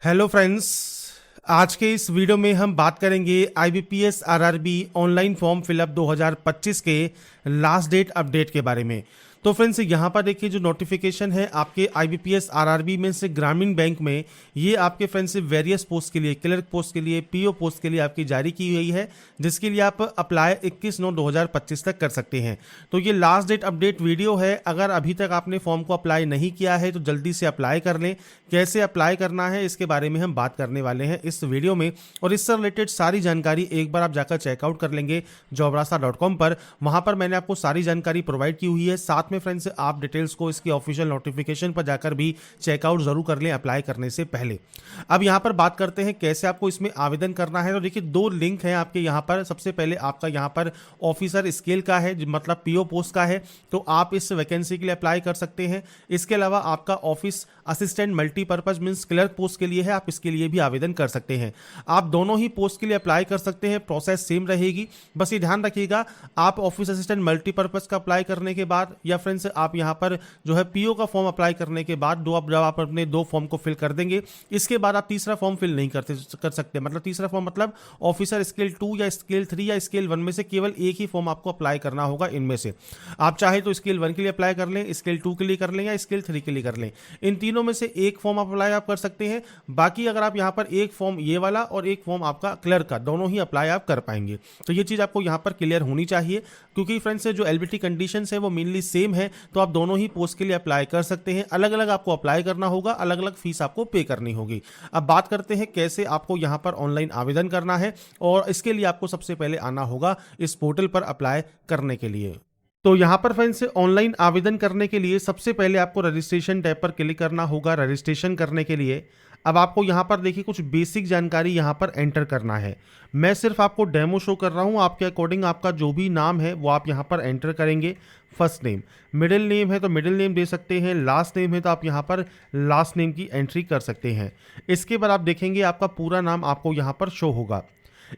Hello friends. आज के इस वीडियो में हम बात करेंगे IBPS RRB online form fill up 2025 के लास्ट डेट अपडेट के बारे में। तो फ्रेंड्स यहाँ पर देखिए जो नोटिफिकेशन है आपके आईबीपीएस आरआरबी में से ग्रामीण बैंक में, ये आपके फ्रेंड्स वेरियस पोस्ट के लिए, क्लर्क पोस्ट के लिए, पीओ पोस्ट के लिए आपकी जारी की गई है, जिसके लिए आप अप्लाई 21/9/2025 तक कर सकते हैं। तो ये लास्ट डेट अपडेट वीडियो है। अगर अभी तक आपने फॉर्म को अप्लाई नहीं किया है तो जल्दी से अप्लाई कर लें। कैसे अप्लाई करना है इसके बारे में हम बात करने वाले हैं इस वीडियो में, और इससे रिलेटेड सारी जानकारी एक बार आप जाकर चेकआउट कर लेंगे jobrasta.com पर। वहां पर मैंने आपको सारी जानकारी प्रोवाइड की हुई है। साथ में फ्रेंड्स आप डिटेल्स को इसकी ऑफिशियल नोटिफिकेशन पर जाकर भी चेकआउट जरूर कर लें अप्लाई करने से पहले। अब यहां पर बात करते हैं कैसे आपको इसमें आवेदन करना है। तो देखिए दो लिंक हैं आपके यहां पर। सबसे पहले आपका यहां पर ऑफिसर स्केल का है, मतलब पीओ पोस्ट का है, तो आप इस वैकेंसी के लिए अप्लाई कर सकते हैं। इसके अलावा आपका office assistant multipurpose means clerk post के लिए है, आप इसके लिए भी आवेदन कर सकते हैं। आप दोनों ही पोस्ट के लिए अप्लाई कर सकते हैं, प्रोसेस सेम रहेगी। बस ये ध्यान रखिएगा, आप ऑफिस असिस्टेंट मल्टीपर्पज का अप्लाई करने के बाद या फ्रेंड्स आप यहां पर जो है पीओ का फॉर्म अप्लाई करने के बाद जब आप अपने दो फॉर्म को फिल कर देंगे, इसके बाद आप तीसरा फॉर्म फिल नहीं कर सकते। मतलब तीसरा फॉर्म मतलब ऑफिसर स्केल 2 या स्केल 3 या स्केल 1 में से केवल एक ही फॉर्म आपको अप्लाई करना होगा इनमें से। आप चाहे तो स्केल 1 के लिए अप्लाई कर लें, स्केल 2 के लिए कर लें या स्केल 3 के लिए कर लें। इन तीनों में से एक फॉर्म अप्लाई आप कर सकते हैं। बाकी अगर आप यहां पर एक फॉर्म ये वाला और एक फॉर्म आपका क्लर्क का, दोनों ही अप्लाई आप कर पाएंगे। तो ये चीज आपको यहां पर क्लियर होनी चाहिए, क्योंकि फ्रेंड्स जो एलिजिबिलिटी कंडीशंस है वो मेनली सेम है। तो आप दोनों ही पोस्ट के लिए अप्लाई कर सकते हैं। अलग अलग आपको अप्लाई करना होगा, अलग अलग फीस आपको पे करनी होगी। अब बात करते हैं कैसे आपको यहां पर ऑनलाइन आवेदन करना है, और इसके लिए आपको सबसे पहले आना होगा इस पोर्टल पर अप्लाई करने के लिए। तो यहां पर फ्रेंड्स ऑनलाइन आवेदन करने के लिए सबसे पहले आपको रजिस्ट्रेशन टैब पर क्लिक करना होगा। रजिस्ट्रेशन करने के लिए अब आपको यहां पर देखिए कुछ बेसिक जानकारी यहां पर एंटर करना है। मैं सिर्फ आपको डेमो शो कर रहा हूं, आपके अकॉर्डिंग आपका जो भी नाम है वो आप यहां पर एंटर करेंगे। फर्स्ट नेम, मिडिल नेम है तो मिडिल नेम दे सकते हैं, लास्ट नेम है तो आप यहां पर लास्ट नेम की एंट्री कर सकते हैं। इसके बाद आप देखेंगे आपका पूरा नाम आपको यहां पर शो होगा।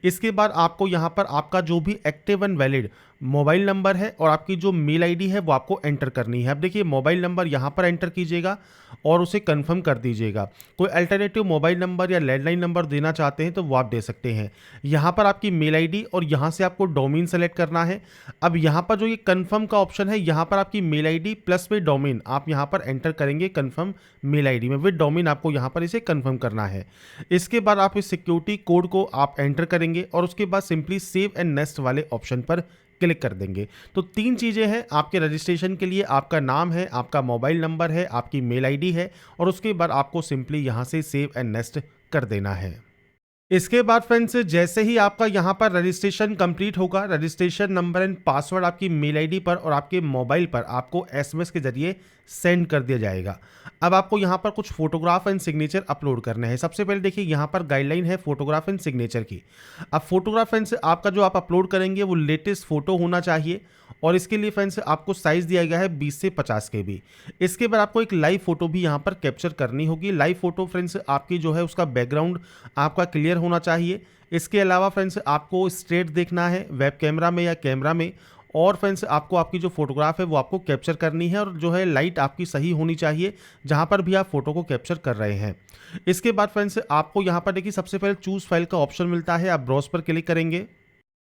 इसके बाद आपको यहां पर आपका जो भी active and valid mobile number है और आपकी जो मेल आईडी है वो आपको एंटर करनी है। अब देखिए मोबाइल नंबर यहां पर एंटर कीजिएगा और उसे कंफर्म कर दीजिएगा। कोई अल्टरनेटिव मोबाइल नंबर या लैंडलाइन नंबर देना चाहते हैं तो वो आप दे सकते हैं। यहां पर आपकी मेल आईडी और यहां से आपको डोमेन सेलेक्ट करना है। अब यहां पर जो ये कंफर्म का ऑप्शन है, यहां पर आपकी mail ID plus with domain आप यहां पर एंटर करेंगे। कंफर्म मेल आईडी में विद डोमेन आपको यहां पर इसे कंफर्म करना है। इसके बाद आप इस सिक्योरिटी कोड को आप एंटर करेंगे और उसके बाद सिंपली सेव एंड नेक्स्ट वाले ऑप्शन पर क्लिक कर देंगे। तो तीन चीजें हैं आपके रजिस्ट्रेशन के लिए, आपका नाम है, आपका मोबाइल नंबर है, आपकी मेल आईडी है, और उसके बाद आपको सिंपली यहां से सेव एंड नेक्स्ट कर देना है। इसके बाद फ्रेंड्स जैसे ही आपका यहां पर रजिस्ट्रेशन कंप्लीट होगा, रजिस्ट्रेशन नंबर एंड पासवर्ड आपकी मेल आईडी पर और आपके मोबाइल पर आपको एसएमएस के जरिए सेंड कर दिया जाएगा। अब आपको यहां पर कुछ फोटोग्राफ एंड सिग्नेचर अपलोड करने हैं। सबसे पहले देखिए यहां पर गाइडलाइन है फोटोग्राफ एंड सिग्नेचर की। अब फोटोग्राफ फ्रेंड्स आपका जो आप अपलोड करेंगे वो लेटेस्ट फोटो होना चाहिए, और इसके लिए फ्रेंड्स आपको साइज दिया गया है 20 से 50 KB। इसके बाद आपको एक लाइव फोटो भी यहां पर कैप्चर करनी होगी। लाइव फोटो फ्रेंड्स आपकी जो है उसका बैकग्राउंड आपका क्लियर होना चाहिए। इसके अलावा फ्रेंड्स आपको स्ट्रेट देखना है वेब कैमरा में या कैमरा में, और फ्रेंड्स आपको आपकी जो फोटोग्राफ है वो आपको कैप्चर करनी है, और जो है लाइट आपकी सही होनी चाहिए जहां पर भी आप फोटो को कैप्चर कर रहे हैं। इसके बाद फ्रेंड्स आपको यहां पर देखिए सबसे पहले चूज फाइल का ऑप्शन मिलता है, आप ब्राउज पर क्लिक करेंगे,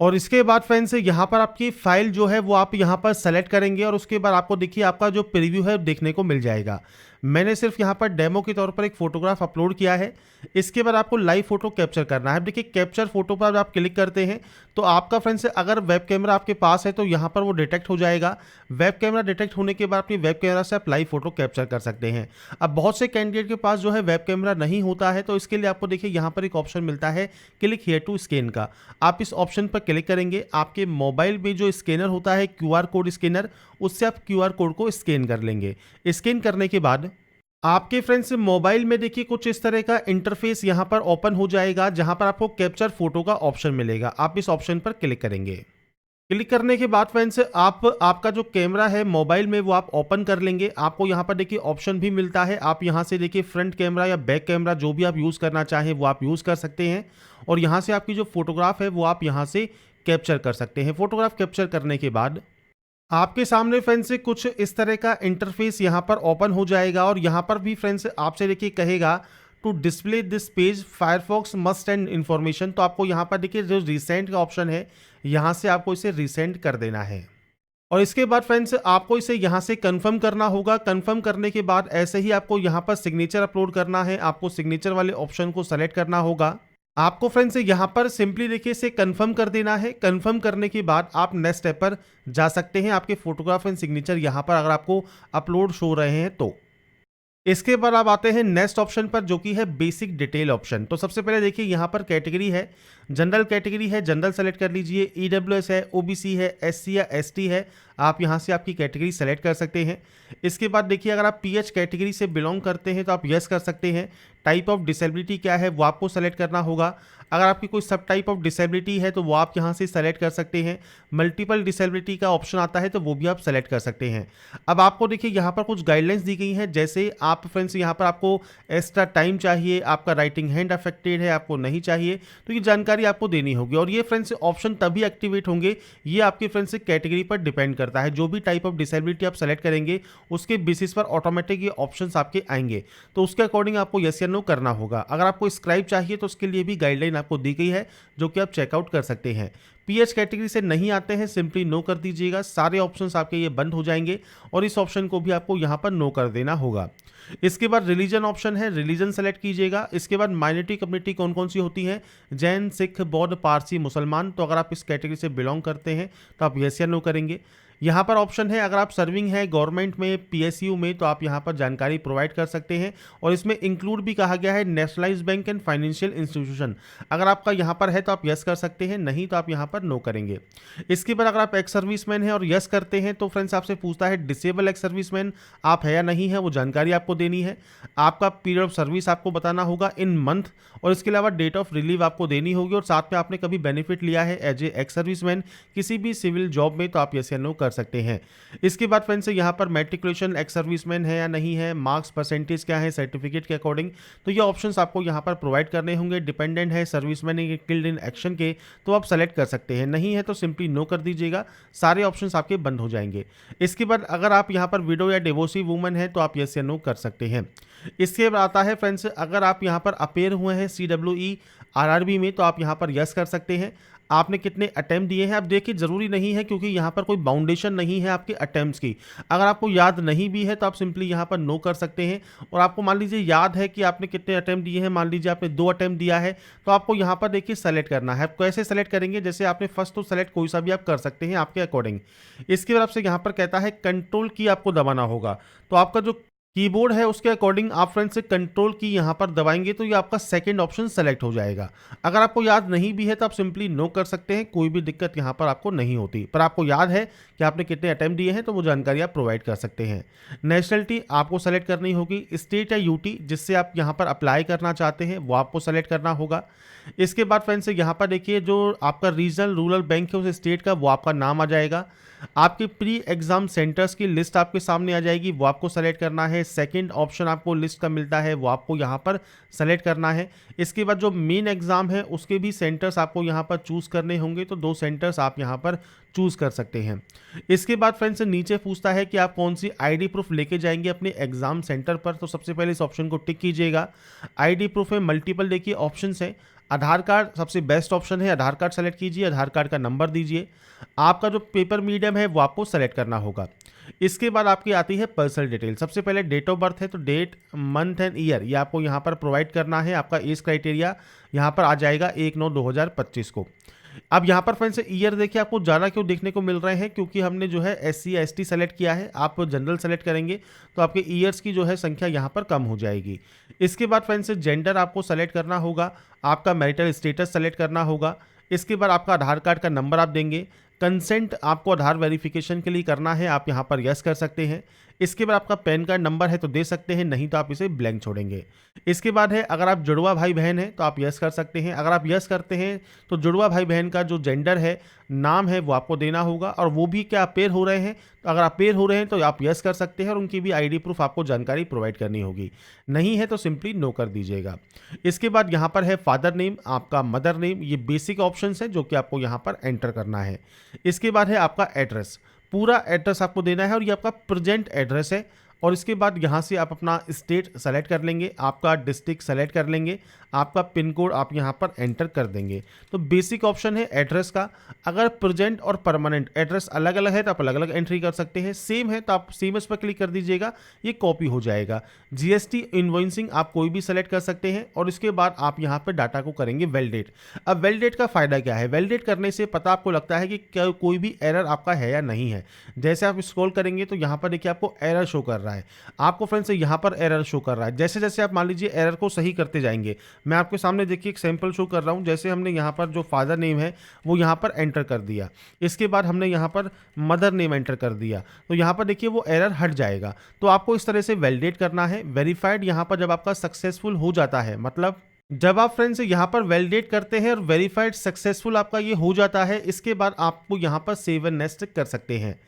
और इसके बाद फ्रेंड्स यहाँ पर आपकी फाइल जो है वो आप यहाँ पर सेलेक्ट करेंगे, और उसके बाद आपको देखिए आपका जो प्रीव्यू है देखने को मिल जाएगा। मैंने सिर्फ यहाँ पर डेमो के तौर पर एक फोटोग्राफ अपलोड किया है। इसके बाद आपको लाइव फोटो कैप्चर करना है। देखिए कैप्चर फोटो पर आप क्लिक करते हैं तो आपका फ्रेंड्स अगर वेब कैमरा आपके पास है तो यहाँ पर वो डिटेक्ट हो जाएगा। वेब कैमरा डिटेक्ट होने के बाद अपनी वेब कैमरा से आप लाइव फोटो कैप्चर कर सकते हैं। अब बहुत से कैंडिडेट के पास जो है वेब कैमरा नहीं होता है, तो इसके लिए आपको देखिए यहाँ पर एक ऑप्शन मिलता है क्लिक हियर टू स्कैन का। आप इस ऑप्शन पर क्लिक करेंगे, आपके मोबाइल में जो स्कैनर होता है QR कोड स्कैनर, उससे आप QR कोड को स्कैन कर लेंगे। स्कैन करने के बाद आपके फ्रेंड्स मोबाइल में देखिए कुछ इस तरह का इंटरफेस यहां पर ओपन हो जाएगा, जहां पर आपको कैप्चर फोटो का ऑप्शन मिलेगा। आप इस ऑप्शन पर क्लिक करेंगे। क्लिक करने के बाद फ्रेंड्स आपका जो कैमरा है मोबाइल में वो आप ओपन कर लेंगे। आपको यहां पर देखिए ऑप्शन भी मिलता है, आप यहां से देखिए फ्रंट कैमरा या बैक कैमरा जो भी आप यूज करना चाहें वो आप यूज कर सकते हैं, और यहां से आपकी जो फोटोग्राफ है वो आप यहां से कैप्चर कर सकते हैं। फोटोग्राफ कैप्चर करने के बाद आपके सामने फ्रेंड्स कुछ इस तरह का इंटरफेस यहां पर ओपन हो जाएगा, और यहां पर भी फ्रेंड्स आपसे देखिए कहेगा to display this page Firefox must and information. तो आपको यहाँ पर देखिए जो रिसेंट का ऑप्शन है, यहाँ से आपको इसे रिसेंट कर देना है। और इसके बाद फ्रेंड्स आपको इसे यहाँ से कंफर्म करना होगा। कंफर्म करने के बाद ऐसे ही आपको यहाँ पर सिग्नेचर अपलोड करना है। आपको सिग्नेचर वाले ऑप्शन को सेलेक्ट करना होगा। आपको फ्रेंड्स यहाँ पर सिंपली देखिए इसे कंफर्म कर देना है। कंफर्म करने के बाद आप नेक्स्ट स्टेप पर जा सकते हैं। आपके फोटोग्राफ एंड सिग्नेचर यहाँ पर अगर आपको अपलोड शो रहे हैं तो। इसके बाद आप आते हैं नेक्स्ट ऑप्शन पर, जो कि है बेसिक डिटेल ऑप्शन। तो सबसे पहले देखिए यहाँ पर कैटेगरी है, जनरल कैटेगरी है, जनरल सेलेक्ट कर लीजिए। ईडब्ल्यूएस है, ओबीसी है, एससी या एसटी है, आप यहाँ से आपकी कैटेगरी सेलेक्ट कर सकते हैं। इसके बाद देखिए अगर आप पीएच कैटेगरी से बिलोंग करते हैं तो आप यस कर सकते हैं। टाइप ऑफ डिसेबिलिटी क्या है वो आपको सेलेक्ट करना होगा। अगर आपकी कोई सब टाइप ऑफ डिसेबिलिटी है तो वो आप यहाँ से सेलेक्ट कर सकते हैं। मल्टीपल डिसेबिलिटी का ऑप्शन आता है तो वो भी आप सेलेक्ट कर सकते हैं। अब आपको देखिए यहाँ पर कुछ गाइडलाइंस दी गई हैं, जैसे आप फ्रेंड्स यहाँ पर आपको एक्स्ट्रा टाइम चाहिए, आपका राइटिंग हैंड अफेक्टेड है, आपको नहीं चाहिए, तो ये जानकारी आपको देनी होगी। और ये फ्रेंड्स ऑप्शन तभी एक्टिवेट होंगे, ये आपके फ्रेंड्स कैटेगरी पर डिपेंड करता है। जो भी टाइप ऑफ डिसेबिलिटी आप सेलेक्ट करेंगे उसके बेसिस पर ऑटोमेटिक ये ऑप्शंस आपके आएंगे, तो उसके अकॉर्डिंग आपको यस या नो करना होगा। अगर आपको स्क्राइब चाहिए तो उसके लिए भी गाइडलाइन आपको दी गई है, जो कि आप चेकआउट कर सकते हैं। पीएच कैटेगरी से नहीं आते हैं, सिंपली नो कर दीजिएगा। सारे ऑप्शंस आपके ये बंद हो जाएंगे और इस ऑप्शन को भी आपको यहाँ पर नो कर देना होगा। इसके बाद रिलीजन ऑप्शन है, रिलीजन सेलेक्ट कीजिएगा। इसके बाद माइनॉरिटी कम्युनिटी कौन कौन सी होती है, जैन, सिख, बौद्ध, पारसी, मुसलमान। तो अगर आप इस कैटेगरी से बिलोंग करते हैं तो आप यस या नो करेंगे। यहाँ पर ऑप्शन है, अगर आप सर्विंग है गवर्नमेंट में, पीएसयू में, तो आप यहाँ पर जानकारी प्रोवाइड कर सकते हैं। और इसमें इंक्लूड भी कहा गया है nationalised bank and financial institution. अगर आपका यहाँ पर है तो आप यस कर सकते हैं, नहीं तो आप यहाँ पर नो करेंगे। इसके बाद अगर आप एक्स सर्विसमैन हैं और यस करते हैं तो फ्रेंड्स आपसे पूछता है डिसेबल एक्स सर्विसमैन आप है या नहीं है, वो जानकारी आपको देनी है। आपका पीरियड ऑफ सर्विस आपको बताना होगा इन मंथ, और इसके अलावा डेट ऑफ रिलीव आपको देनी होगी। और साथ में आपने कभी बेनिफिट लिया है एज ए एक्स सर्विसमैन किसी भी सिविल जॉब में, तो आप यस या नो कर सकते हैं। इसके बाद फ्रेंड्स यहाँ पर मैट्रिकुलेशन एक्स सर्विसमैन है या नहीं है, मार्क्स परसेंटेज क्या है सर्टिफिकेट के अकॉर्डिंग, तो ये ऑप्शंस आपको यहाँ पर प्रोवाइड करने होंगे। डिपेंडेंट है सर्विसमैन किल्ड इन एक्शन के, तो आप सेलेक्ट कर सकते हैं, नहीं है तो सिंपली नो कर दीजिएगा। सारे ऑप्शंस आपके बंद हो जाएंगे। इसके बाद अगर आप यहाँ पर विडो या डिवोर्सी वुमन है तो आप यस या नो कर सकते हैं। इसके बाद आता है फ्रेंड्स, अगर आप यहाँ पर अपेयर हुए हैं CWE RRB में तो आप यहाँ पर यस कर सकते हैं। आपने कितने अटेम्प्ट दिए हैं, अब देखिए ज़रूरी नहीं है, क्योंकि यहाँ पर कोई बाउंडेशन नहीं है आपके अटेम्प्ट्स की। अगर आपको याद नहीं भी है तो आप सिंपली यहाँ पर नो कर सकते हैं। और आपको मान लीजिए याद है कि आपने कितने अटेम्प्ट दिए हैं, मान लीजिए आपने 2 अटेम्प्ट दिया है, तो आपको यहाँ पर देखिए सेलेक्ट करना है। आप कैसे सेलेक्ट करेंगे, जैसे आपने फर्स्ट तो सेलेक्ट कोई सा भी आप कर सकते हैं आपके अकॉर्डिंग। इसके बाद आपसे यहाँ पर कहता है कंट्रोल की आपको दबाना होगा, तो आपका जो कीबोर्ड है उसके अकॉर्डिंग आप फ्रेंड्स से कंट्रोल की यहाँ पर दबाएंगे तो ये आपका सेकंड ऑप्शन सेलेक्ट हो जाएगा। अगर आपको याद नहीं भी है तो आप सिंपली नो कर सकते हैं, कोई भी दिक्कत यहाँ पर आपको नहीं होती। पर आपको याद है कि आपने कितने अटेम्प्ट दिए हैं तो वो जानकारी आप प्रोवाइड कर सकते हैं। नेशनलिटी आपको सेलेक्ट करनी होगी, स्टेट या यूटी जिससे आप यहाँ पर अप्लाई करना चाहते हैं वो आपको सेलेक्ट करना होगा। इसके बाद फ्रेंड्स यहाँ पर देखिए जो आपका रीजनल रूरल बैंक है उस स्टेट का वो आपका नाम आ जाएगा। आपके प्री एग्जाम सेंटर्स की लिस्ट आपके सामने आ जाएगी, वो आपको सेलेक्ट करना है। सेकंड ऑप्शन आपको लिस्ट का मिलता है वो आपको यहाँ पर सेलेक्ट करना है। इसके बाद जो मेन एग्जाम है उसके भी सेंटर्स आपको यहाँ पर चूज़ करने होंगे, तो 2 सेंटर्स आप यहाँ पर चूज़ कर सकते हैं। इसके बाद फ्रेंड्स नीचे पूछता है कि आप कौन सी आईडी प्रूफ लेके जाएंगे अपने एग्जाम सेंटर पर, तो सबसे पहले इस ऑप्शन को टिक कीजिएगा। आईडी प्रूफ में मल्टीपल देखिए ऑप्शंस हैं। आधार कार्ड सबसे बेस्ट ऑप्शन है, आधार कार्ड सेलेक्ट कीजिए, आधार कार्ड का नंबर दीजिए। आपका जो पेपर मीडियम है वो आपको सेलेक्ट करना होगा। इसके बाद आपकी आती है पर्सनल डिटेल। सबसे पहले डेट ऑफ बर्थ है तो डेट, मंथ एंड ईयर ये आपको यहाँ पर प्रोवाइड करना है। आपका एज क्राइटेरिया यहाँ पर आ जाएगा 1/9/2025 को। अब यहाँ पर फ्रेंड्स ईयर देखिए आपको ज़्यादा क्यों देखने को मिल रहे हैं, क्योंकि हमने जो है SC ST सेलेक्ट किया है। आप जनरल सेलेक्ट करेंगे तो आपके ईयर्स की जो है संख्या यहाँ पर कम हो जाएगी। इसके बाद फ्रेंड्स जेंडर आपको सेलेक्ट करना होगा, आपका मैरिटल स्टेटस सेलेक्ट करना होगा। इसके बाद आपका आधार कार्ड का नंबर आप देंगे। कंसेंट आपको आधार वेरिफिकेशन के लिए करना है, आप यहाँ पर यस कर सकते हैं। इसके बाद आपका पैन कार्ड नंबर है तो दे सकते हैं, नहीं तो आप इसे ब्लैंक छोड़ेंगे। इसके बाद है अगर आप जुड़वा भाई बहन हैं तो आप यस कर सकते हैं। अगर आप यस करते हैं तो जुड़वा भाई बहन का जो जेंडर है, नाम है, वो आपको देना होगा, और वो भी क्या पेयर हो रहे हैं, तो अगर आप पेयर हो रहे हैं तो आप यस कर सकते हैं और उनकी भी आईडी प्रूफ आपको जानकारी प्रोवाइड करनी होगी। नहीं है तो सिंपली नो कर दीजिएगा। इसके बाद यहाँ पर है फादर नेम, आपका मदर नेम, ये बेसिक ऑप्शंस है जो कि आपको यहाँ पर एंटर करना है। इसके बाद है आपका एड्रेस, पूरा एड्रेस आपको देना है और ये आपका प्रेजेंट एड्रेस है। और इसके बाद यहाँ से आप अपना स्टेट सेलेक्ट कर लेंगे, आपका डिस्ट्रिक्ट सेलेक्ट कर लेंगे, आपका पिन कोड आप यहाँ पर एंटर कर देंगे। तो बेसिक ऑप्शन है एड्रेस का। अगर प्रेजेंट और परमानेंट एड्रेस अलग अलग है तो आप अलग अलग एंट्री कर सकते हैं, सेम है तो आप सेम इस पर क्लिक कर दीजिएगा, ये कॉपी हो जाएगा। जीएसटी इनवॉइसिंग आप कोई भी सेलेक्ट कर सकते हैं और इसके बाद आप यहाँ पर डाटा को करेंगे वैलिडेट। अब वैलिडेट का फायदा क्या है, वैलिडेट करने से पता आपको लगता है कि कोई भी एरर आपका है या नहीं है। जैसे आप स्क्रॉल करेंगे तो यहाँ पर देखिए आपको एरर शो कर रहा है, आपको फ्रेंड्स यहाँ पर एरर शो कर रहा है। जैसे जैसे आप मान लीजिए एरर को सही करते जाएंगे, मैं आपके सामने देखिए एक सैंपल शो कर रहा हूँ। जैसे हमने यहाँ पर जो फादर नेम है वो यहाँ पर एंटर कर दिया, इसके बाद हमने यहाँ पर मदर नेम एंटर कर दिया, तो यहाँ पर देखिए वो एरर हट जाएगा। तो आपको इस तरह से वैलिडेट करना है। वेरीफाइड यहाँ पर जब आपका सक्सेसफुल हो जाता है, मतलब जब आप फ्रेंड्स यहाँ पर वैलिडेट करते हैं और वेरीफाइड सक्सेसफुल आपका ये हो जाता है, इसके बाद आपको यहाँ पर सेव एंड नेक्स्ट कर सकते हैं।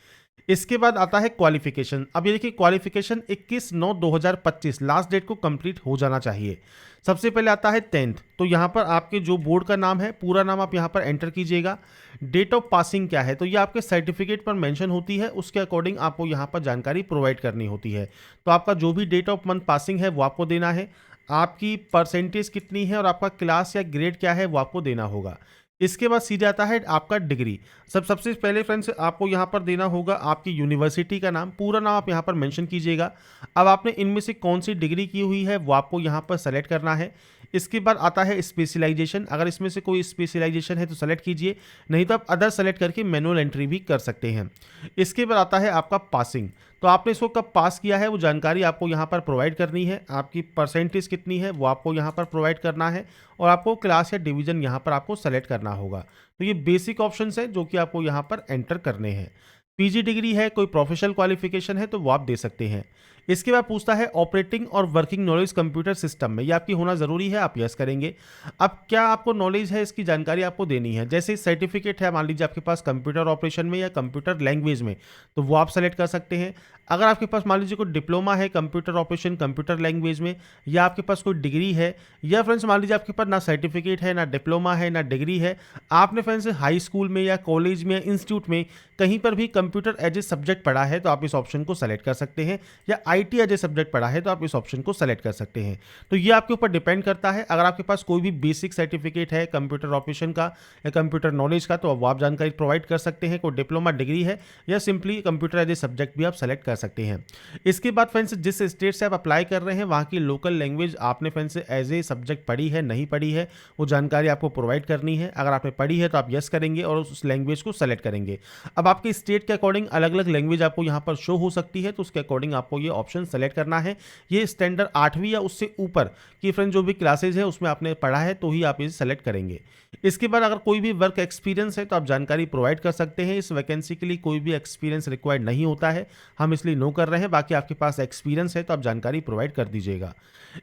इसके बाद आता है क्वालिफिकेशन। अब ये देखिए क्वालिफिकेशन 21/9/2025 लास्ट डेट को कंप्लीट हो जाना चाहिए। सबसे पहले आता है 10th, तो यहाँ पर आपके जो बोर्ड का नाम है पूरा नाम आप यहाँ पर एंटर कीजिएगा। डेट ऑफ पासिंग क्या है, तो ये आपके सर्टिफिकेट पर मेंशन होती है, उसके अकॉर्डिंग आपको यहाँ पर जानकारी प्रोवाइड करनी होती है। तो आपका जो भी डेट ऑफ मंथ पासिंग है वो आपको देना है, आपकी परसेंटेज कितनी है और आपका क्लास या ग्रेड क्या है वो आपको देना होगा। इसके बाद सीधे आता है आपका डिग्री। सबसे पहले फ्रेंड्स आपको यहाँ पर देना होगा आपकी यूनिवर्सिटी का नाम, पूरा नाम आप यहाँ पर मेंशन कीजिएगा। अब आपने इनमें से कौन सी डिग्री की हुई है वो आपको यहाँ पर सेलेक्ट करना है। इसके बाद आता है स्पेशलाइजेशन, अगर इसमें से कोई स्पेशलाइजेशन है तो सेलेक्ट कीजिए, नहीं तो आप अदर सेलेक्ट करके मैनुअल एंट्री भी कर सकते हैं। इसके बाद आता है आपका पासिंग, तो आपने इसको कब पास किया है वो जानकारी आपको यहाँ पर प्रोवाइड करनी है। आपकी परसेंटेज कितनी है वो आपको यहाँ पर प्रोवाइड करना है और आपको क्लास या डिवीजन यहाँ पर आपको सेलेक्ट करना होगा। तो ये बेसिक ऑप्शंस है जो कि आपको यहाँ पर एंटर करने हैं। पीजी डिग्री है, कोई प्रोफेशनल क्वालिफिकेशन है तो वो आप दे सकते हैं। इसके बाद पूछता है ऑपरेटिंग और वर्किंग नॉलेज कंप्यूटर सिस्टम में, ये आपकी होना ज़रूरी है, आप यस करेंगे। अब क्या आपको नॉलेज है इसकी जानकारी आपको देनी है। जैसे सर्टिफिकेट है मान लीजिए आपके पास कंप्यूटर ऑपरेशन में या कंप्यूटर लैंग्वेज में, तो वो आप सेलेक्ट कर सकते हैं। अगर आपके पास मान लीजिए कोई डिप्लोमा है कंप्यूटर ऑपरेशन कंप्यूटर लैंग्वेज में, या आपके पास कोई डिग्री है, या फ्रेंड्स मान लीजिए आपके पास ना सर्टिफिकेट है ना डिप्लोमा है ना डिग्री है, आपने फ्रेंड्स हाई स्कूल में या कॉलेज में या इंस्टीट्यूट में कहीं पर भी कंप्यूटर एज ए सब्जेक्ट पढ़ा है तो आप इस ऑप्शन को सेलेक्ट कर सकते हैं, या आईटी एज ए सब्जेक्ट पढ़ा है तो आप इस ऑप्शन को सेलेक्ट कर सकते हैं। तो ये आपके ऊपर डिपेंड करता है। अगर आपके पास कोई भी बेसिक सर्टिफिकेट है कंप्यूटर ऑपरेशन का या कंप्यूटर नॉलेज का तो आप जानकारी प्रोवाइड कर सकते हैं। कोई डिप्लोमा डिग्री है या simply computer as a subject भी आप सेलेक्ट कर सकते हैं। इसके बाद फ्रेंड्स जिस स्टेट से आप अप्लाई कर रहे हैं वहाँ की लोकल लैंग्वेज आपने फ्रेंड्स एज ए सब्जेक्ट पढ़ी है नहीं पढ़ी है वो जानकारी आपको प्रोवाइड करनी है। अगर आपने पढ़ी है तो आप यस करेंगे और उस लैंग्वेज को सेलेक्ट करेंगे। अब आपके स्टेट के अकॉर्डिंग अलग अलग लैंग्वेज आपको यहाँ पर शो हो सकती है, तो उसके अकॉर्डिंग आपको ये ऑप्शन सेलेक्ट करना है। ये स्टैंडर्ड 8वीं या उससे ऊपर की फ्रेंड जो भी क्लासेज है उसमें आपने पढ़ा है तो ही आप इसे सेलेक्ट करेंगे। इसके बाद अगर कोई भी वर्क एक्सपीरियंस है तो आप जानकारी प्रोवाइड कर सकते हैं। इस वैकेंसी के लिए कोई भी एक्सपीरियंस रिक्वायर्ड नहीं होता है, हम इसलिए नो कर रहे हैं। बाकी आपके पास एक्सपीरियंस है तो आप जानकारी प्रोवाइड कर दीजिएगा।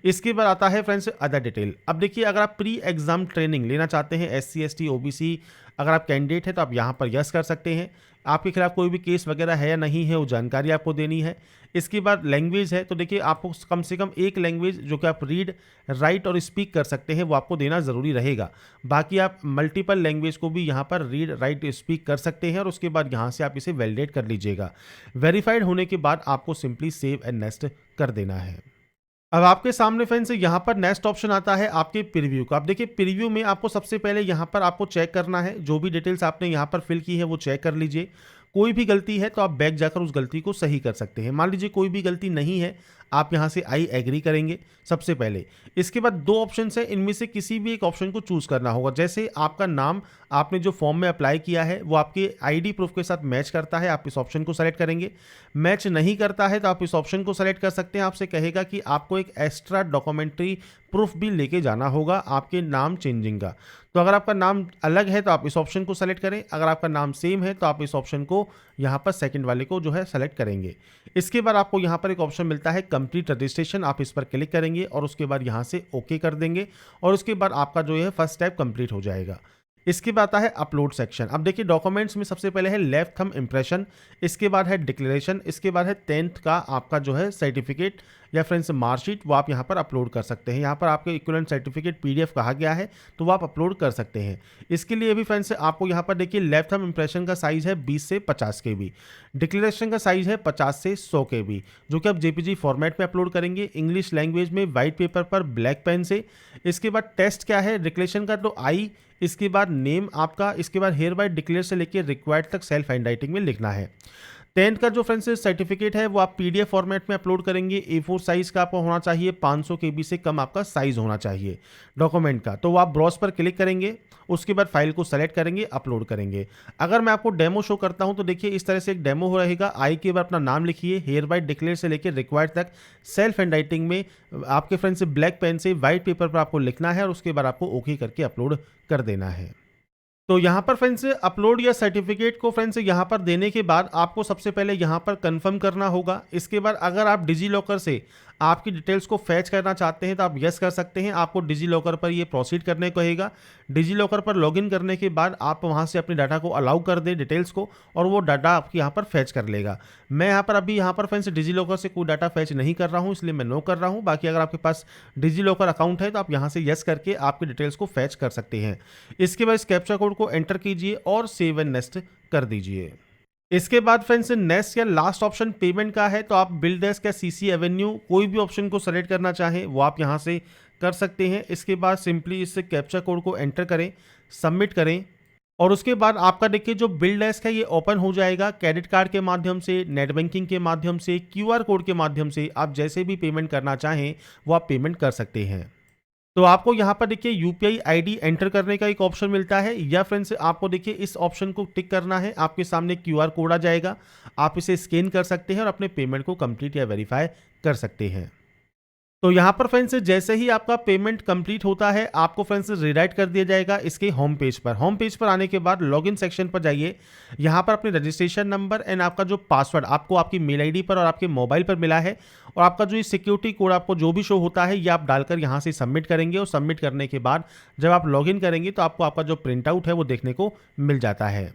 इसके बाद आता है फ्रेंड्स अदर डिटेल। अब देखिए अगर आप प्री एग्जाम ट्रेनिंग लेना चाहते हैं SC ST OBC अगर आप कैंडिडेट है तो आप यहाँ पर यस कर सकते हैं। आपके खिलाफ कोई भी केस वगैरह है या नहीं है वो जानकारी आपको देनी है। इसके बाद लैंग्वेज है तो देखिए आपको कम से कम एक लैंग्वेज जो कि आप रीड राइट और स्पीक कर सकते हैं वो आपको देना ज़रूरी रहेगा। बाकी आप मल्टीपल लैंग्वेज को भी यहाँ पर रीड राइट स्पीक कर सकते हैं और उसके बाद यहाँ से आप इसे वैलिडेट कर लीजिएगा। वेरीफाइड होने के बाद आपको सिंपली सेव एंड नेक्स्ट कर देना है। अब आपके सामने फ्रेंड्स यहाँ पर नेक्स्ट ऑप्शन आता है आपके प्रीव्यू का। आप देखिए प्रीव्यू में आपको सबसे पहले यहाँ पर आपको चेक करना है, जो भी डिटेल्स आपने यहाँ पर फिल की है वो चेक कर लीजिए। कोई भी गलती है तो आप बैक जाकर उस गलती को सही कर सकते हैं। मान लीजिए कोई भी गलती नहीं है, आप यहाँ से आई एग्री करेंगे सबसे पहले। इसके बाद दो ऑप्शन है, इनमें से किसी भी एक ऑप्शन को चूज़ करना होगा। जैसे आपका नाम आपने जो फॉर्म में अप्लाई किया है वो आपके ID प्रूफ के साथ मैच करता है, आप इस ऑप्शन को सेलेक्ट करेंगे। मैच नहीं करता है तो आप इस ऑप्शन को सेलेक्ट कर सकते हैं। आपसे कहेगा कि आपको एक एक्स्ट्रा डॉक्यूमेंट्री प्रूफ भी लेके जाना होगा आपके नाम चेंजिंग का। तो अगर आपका नाम अलग है तो आप इस ऑप्शन को सेलेक्ट करें, अगर आपका नाम सेम है तो आप इस ऑप्शन को यहाँ पर सेकंड वाले को जो है सेलेक्ट करेंगे। इसके बाद आपको यहाँ पर एक ऑप्शन मिलता है कंप्लीट रजिस्ट्रेशन, आप इस पर क्लिक करेंगे और उसके बाद यहाँ से ओके कर देंगे और उसके बाद आपका जो है फर्स्ट स्टेप कंप्लीट हो जाएगा। इसके बाद आता है अपलोड सेक्शन। अब देखिए डॉक्यूमेंट्स में सबसे पहले है लेफ्ट थंब इम्प्रेशन, इसके बाद है डिक्लेरेशन, इसके बाद है 10th का आपका जो है सर्टिफिकेट या फ्रेंड्स मार्कशीट वो आप यहाँ पर अपलोड कर सकते हैं। यहाँ पर आपके इक्विवेलेंट सर्टिफिकेट PDF कहा गया है तो वो आप अपलोड कर सकते हैं। इसके लिए भी फ्रेंड्स आपको यहाँ पर देखिए लेफ्ट थंब इंप्रेशन का साइज है 20 से 50 KB, डिक्लेरेशन का साइज है 50 से 100 KB, जो कि आप JPG फॉर्मेट में अपलोड करेंगे इंग्लिश लैंग्वेज में वाइट पेपर पर ब्लैक पेन से। इसके बाद टेस्ट क्या है, डिक्लेरेशन का तो आई, इसके बाद नेम आपका, इसके बाद हेयर बाय डिक्लेयर से लेकर रिक्वायर्ड तक सेल्फ हैंडराइटिंग में लिखना है। 10th का जो फ्रेंड्स सर्टिफिकेट है वो आप PDF फॉर्मेट में अपलोड करेंगे। A4 साइज का आपको होना चाहिए, 500 KB से कम आपका साइज होना चाहिए डॉक्यूमेंट का। तो वो आप ब्राउज पर क्लिक करेंगे, उसके बाद फाइल को सेलेक्ट करेंगे, अपलोड करेंगे। अगर मैं आपको डेमो शो करता हूं तो देखिए इस तरह से एक डेमो हो रहेगा। आई के बाद अपना नाम लिखिए, हेयर बाय डिक्लेयर से लेकर रिक्वायर्ड तक सेल्फ हैंडराइटिंग में आपके फ्रेंड्स ब्लैक पेन से व्हाइट पेपर पर आपको लिखना है और उसके बाद आपको ओके करके अपलोड कर देना है। तो यहाँ पर फ्रेंड्स अपलोड या सर्टिफिकेट को फ्रेंड्स यहाँ पर देने के बाद आपको सबसे पहले यहाँ पर कंफर्म करना होगा। इसके बाद अगर आप डिजी लॉकर से आपकी डिटेल्स को फैच करना चाहते हैं तो आप यस कर सकते हैं। आपको डिजी लॉकर पर ये प्रोसीड करने को कहेगा। डिजी लॉकर पर लॉगिन करने के बाद आप वहाँ से अपने डाटा को अलाउ कर दें डिटेल्स को, और वो डाटा आपके यहाँ पर फैच कर लेगा। मैं यहाँ पर अभी यहाँ पर फ्रेंड्स डिजी लॉकर से कोई डाटा फैच नहीं कर रहा हूँ, इसलिए मैं नो कर रहा हूँ। बाकी अगर आपके पास डिजी लॉकर अकाउंट है तो आप यहाँ से यस करके आपके डिटेल्स को फैच कर सकते हैं। इसके बाद इस कैप्चा कोड को एंटर कीजिए और सेव एंड नेक्स्ट कर दीजिए। इसके बाद फ्रेंड्स नेक्स्ट या लास्ट ऑप्शन पेमेंट का है, तो आप बिल डेस्क या CC एवेन्यू कोई भी ऑप्शन को सेलेक्ट करना चाहें वो आप यहाँ से कर सकते हैं। इसके बाद सिंपली इस कैप्चा कोड को एंटर करें, सबमिट करें, और उसके बाद आपका देखिए जो बिल डेस्क है ये ओपन हो जाएगा। क्रेडिट कार्ड के माध्यम से, नेट बैंकिंग के माध्यम से, QR कोड के माध्यम से आप जैसे भी पेमेंट करना चाहें वो आप पेमेंट कर सकते हैं। तो आपको यहाँ पर देखिए UPI ID एंटर करने का एक ऑप्शन मिलता है, या फ्रेंड्स आपको देखिए इस ऑप्शन को टिक करना है। आपके सामने QR कोड आ जाएगा, आप इसे स्कैन कर सकते हैं और अपने पेमेंट को कंप्लीट या वेरीफाई कर सकते हैं। तो यहाँ पर फ्रेंड्स जैसे ही आपका पेमेंट कंप्लीट होता है आपको फ्रेंड्स रिडायरेक्ट कर दिया जाएगा इसके होम पेज पर। होम पेज पर आने के बाद लॉगिन सेक्शन पर जाइए। यहाँ पर अपने रजिस्ट्रेशन नंबर एंड आपका जो पासवर्ड आपको आपकी मेल ID पर और आपके मोबाइल पर मिला है, और आपका जो ये सिक्योरिटी कोड आपको जो भी शो होता है ये आप डालकर यहाँ से सबमिट करेंगे। और सबमिट करने के बाद जब आप लॉगिन करेंगे तो आपको आपका जो प्रिंट आउट है वो देखने को मिल जाता है।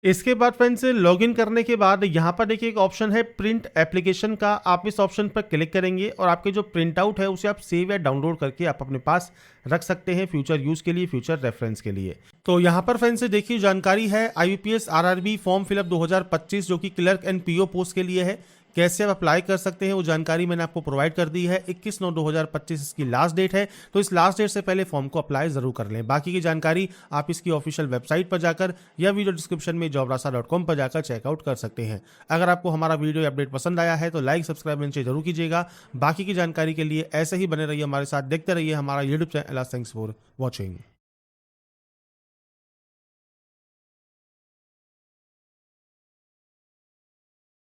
इसके बाद फ्रेंड्स लॉगिन करने के बाद यहाँ पर देखिए एक ऑप्शन है प्रिंट एप्लीकेशन का। आप इस ऑप्शन पर क्लिक करेंगे और आपके जो प्रिंट आउट है उसे आप सेव या डाउनलोड करके आप अपने पास रख सकते हैं फ्यूचर यूज के लिए, फ्यूचर रेफरेंस के लिए। तो यहाँ पर फ्रेंड्स देखिए जानकारी है IBPS RRB फॉर्म फिलअप 2025 जो कि क्लर्क एंड PO पोस्ट के लिए है। कैसे आप अप्लाई कर सकते हैं वो जानकारी मैंने आपको प्रोवाइड कर दी है। 21/9/2025 इसकी लास्ट डेट है, तो इस लास्ट डेट से पहले फॉर्म को अप्लाई जरूर कर लें। बाकी की जानकारी आप इसकी ऑफिशियल वेबसाइट पर जाकर या वीडियो डिस्क्रिप्शन में jobrasa.com पर जाकर चेकआउट कर सकते हैं। अगर आपको हमारा वीडियो अपडेट पसंद आया है तो लाइक सब्सक्राइब नीचे जरूर कीजिएगा। बाकी की जानकारी के लिए ऐसे ही बने रहिए हमारे साथ, देखते रहिए हमारा YouTube channel. Thanks for watching.